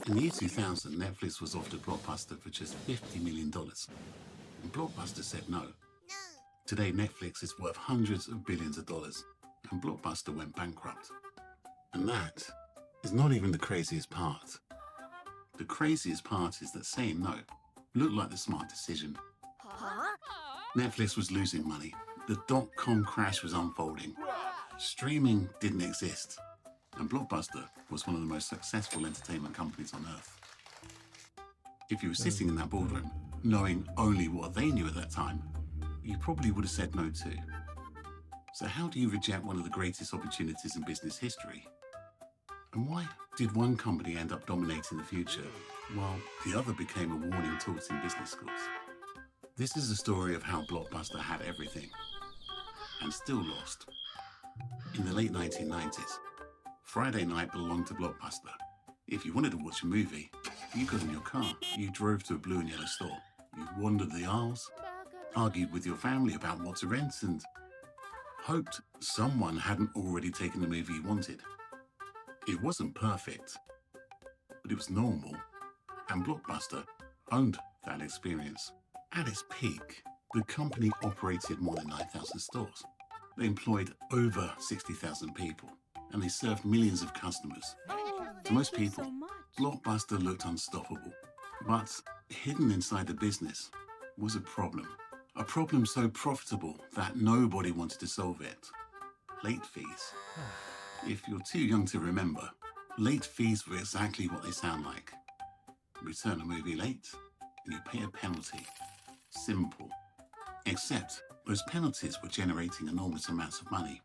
In the year 2000, Netflix was offered Blockbuster for just $50 million. And Blockbuster said no. Today, Netflix is worth hundreds of billions of dollars, and Blockbuster went bankrupt. And that is not even the craziest part. The craziest part is that saying no looked like the smart decision. Netflix was losing money. The dot-com crash was unfolding. Streaming didn't exist. And Blockbuster was one of the most successful entertainment companies on earth. If you were sitting in that boardroom, knowing only what they knew at that time, you probably would have said no too. So how do you reject one of the greatest opportunities in business history? And why did one company end up dominating the future, while the other became a warning taught in business schools? This is the story of how Blockbuster had everything, and still lost. In the late 1990s, Friday night belonged to Blockbuster. If you wanted to watch a movie, you got in your car, you drove to a blue and yellow store, you wandered the aisles, argued with your family about what to rent, and hoped someone hadn't already taken the movie you wanted. It wasn't perfect, but it was normal, and Blockbuster owned that experience. At its peak, the company operated more than 9,000 stores. They employed over 60,000 people, and they served millions of customers. To most people, Blockbuster looked unstoppable, but hidden inside the business was a problem so profitable that nobody wanted to solve it. Late fees. If you're too young to remember, late fees were exactly what they sound like. Return a movie late, and you pay a penalty. Simple. Except those penalties were generating enormous amounts of money.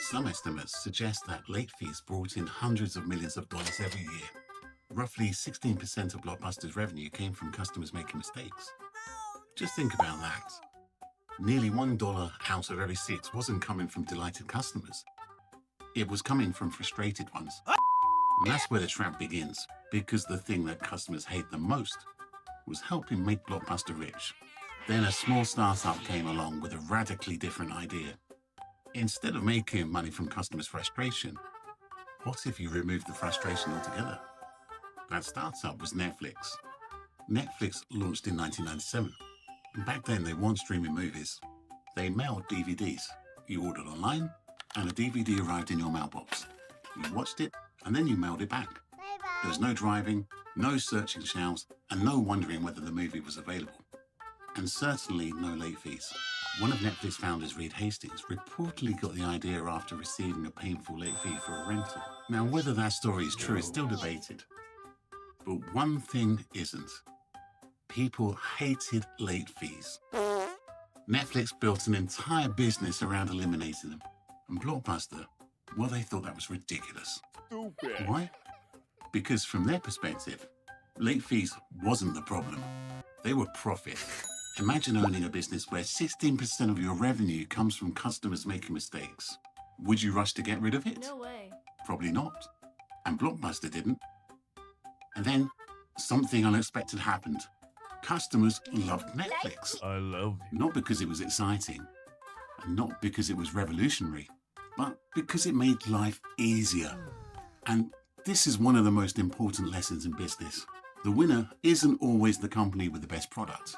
Some estimates suggest that late fees brought in hundreds of millions of dollars every year. Roughly 16% of Blockbuster's revenue came from customers making mistakes. Just think about that. Nearly $1 out of every 6 wasn't coming from delighted customers. It was coming from frustrated ones. And that's where the trap begins, because the thing that customers hate the most was helping make Blockbuster rich. Then a small startup came along with a radically different idea. Instead of making money from customers' frustration, what if you removed the frustration altogether? That startup was Netflix. Netflix launched in 1997. And back then, they weren't streaming movies. They mailed DVDs. You ordered online, and a DVD arrived in your mailbox. You watched it, and then you mailed it back. There was no driving, no searching shelves, and no wondering whether the movie was available. And certainly no late fees. One of Netflix founders, Reed Hastings, reportedly got the idea after receiving a painful late fee for a rental. Now, whether that story is true is still debated. But one thing isn't. People hated late fees. Netflix built an entire business around eliminating them. And Blockbuster, well, they thought that was ridiculous. Stupid. Why? Because from their perspective, late fees wasn't the problem. They were profit. Imagine owning a business where 16% of your revenue comes from customers making mistakes. Would you rush to get rid of it? No way. Probably not. And Blockbuster didn't. And then something unexpected happened. Customers loved Netflix. I love you. Not because it was exciting, and not because it was revolutionary, but because it made life easier. And this is one of the most important lessons in business. The winner isn't always the company with the best product.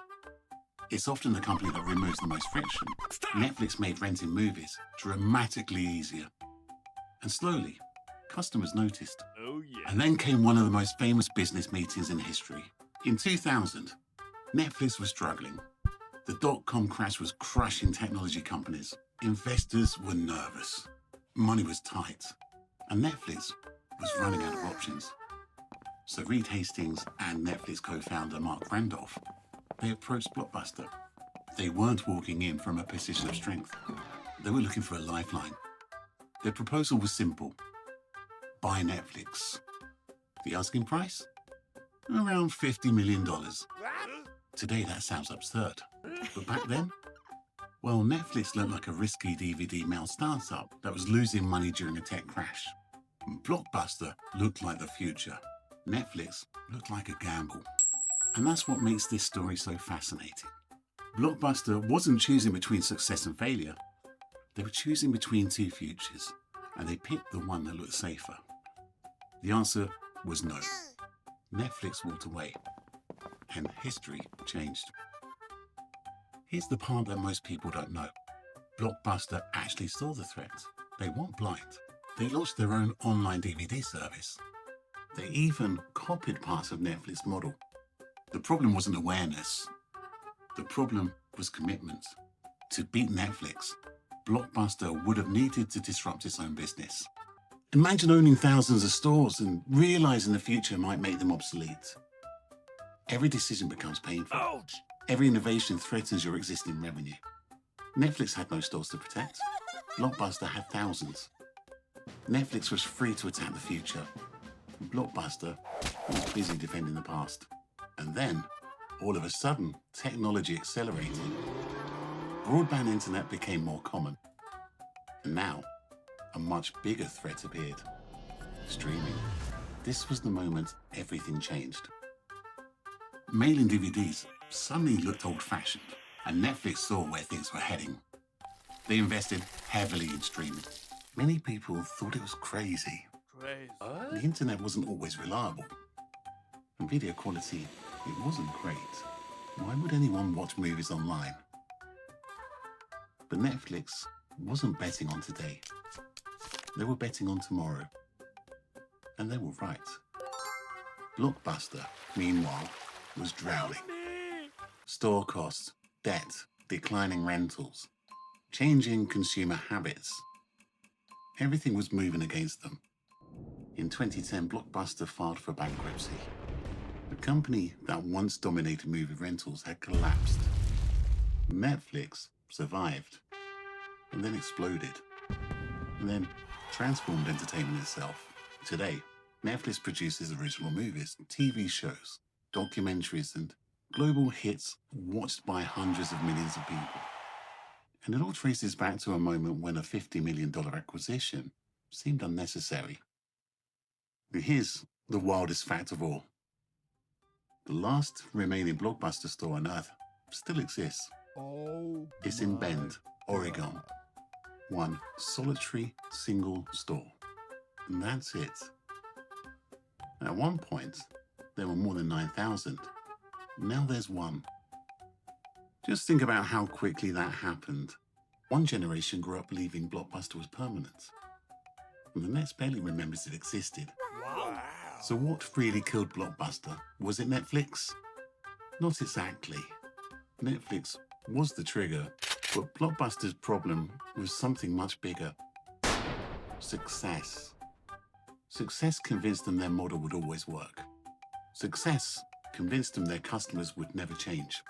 It's often the company that removes the most friction. Netflix made renting movies dramatically easier. And slowly, customers noticed. Oh yeah. And then came one of the most famous business meetings in history. In 2000, Netflix was struggling. The dot-com crash was crushing technology companies. Investors were nervous. Money was tight. And Netflix was running out of options. So Reed Hastings and Netflix co-founder Mark Randolph, they approached Blockbuster. They weren't walking in from a position of strength. They were looking for a lifeline. Their proposal was simple. Buy Netflix. The asking price? Around $50 million. Today that sounds absurd. But back then? Well, Netflix looked like a risky DVD mail startup that was losing money during a tech crash. Blockbuster looked like the future. Netflix looked like a gamble. And that's what makes this story so fascinating. Blockbuster wasn't choosing between success and failure. They were choosing between two futures, and they picked the one that looked safer. The answer was no. Netflix walked away, and history changed. Here's the part that most people don't know. Blockbuster actually saw the threat. They weren't blind. They launched their own online DVD service. They even copied parts of Netflix's model. The problem wasn't awareness. The problem was commitment. To beat Netflix, Blockbuster would have needed to disrupt its own business. Imagine owning thousands of stores and realizing the future might make them obsolete. Every decision becomes painful. Ouch! Every innovation threatens your existing revenue. Netflix had no stores to protect. Blockbuster had thousands. Netflix was free to attack the future. Blockbuster was busy defending the past. And then, all of a sudden, technology accelerated. Broadband internet became more common. And now, a much bigger threat appeared. Streaming. This was the moment everything changed. Mailing DVDs suddenly looked old-fashioned, and Netflix saw where things were heading. They invested heavily in streaming. Many people thought it was crazy. The internet wasn't always reliable. And video quality, it wasn't great. Why would anyone watch movies online? But Netflix wasn't betting on today. They were betting on tomorrow. And they were right. Blockbuster, meanwhile, was drowning. Store costs, debt, declining rentals, changing consumer habits. Everything was moving against them. In 2010, Blockbuster filed for bankruptcy. The company that once dominated movie rentals had collapsed. Netflix survived, and then exploded, and then transformed entertainment itself. Today, Netflix produces original movies, TV shows, documentaries, and global hits watched by hundreds of millions of people. And it all traces back to a moment when a $50 million acquisition seemed unnecessary. Here's the wildest fact of all. The last remaining Blockbuster store on Earth still exists. It's in Bend, Oregon. One solitary single store. And that's it. And at one point, there were more than 9,000. Now there's one. Just think about how quickly that happened. One generation grew up believing Blockbuster was permanent. And the next barely remembers it existed. Wow. So what really killed Blockbuster? Was it Netflix? Not exactly. Netflix was the trigger, but Blockbuster's problem was something much bigger. Success. Success convinced them their model would always work. Success convinced them their customers would never change.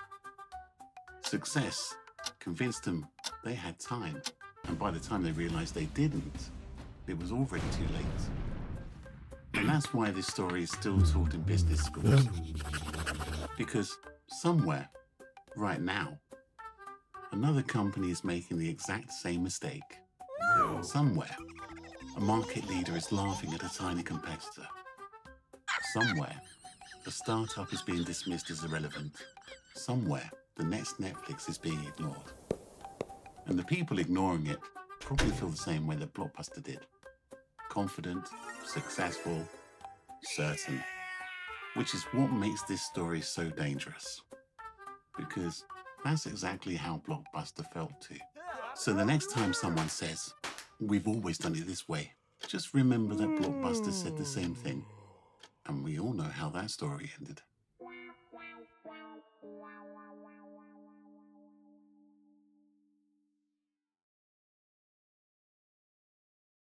Success convinced them they had time, and by the time they realized they didn't, it was already too late. And that's why this story is still told in business schools. Because somewhere, right now, another company is making the exact same mistake. Somewhere, a market leader is laughing at a tiny competitor. Somewhere, a startup is being dismissed as irrelevant. Somewhere, the next Netflix is being ignored. And the people ignoring it probably feel the same way that Blockbuster did. Confident, successful, certain. Which is what makes this story so dangerous. Because that's exactly how Blockbuster felt too. So the next time someone says, "We've always done it this way," just remember that Blockbuster said the same thing. And we all know how that story ended.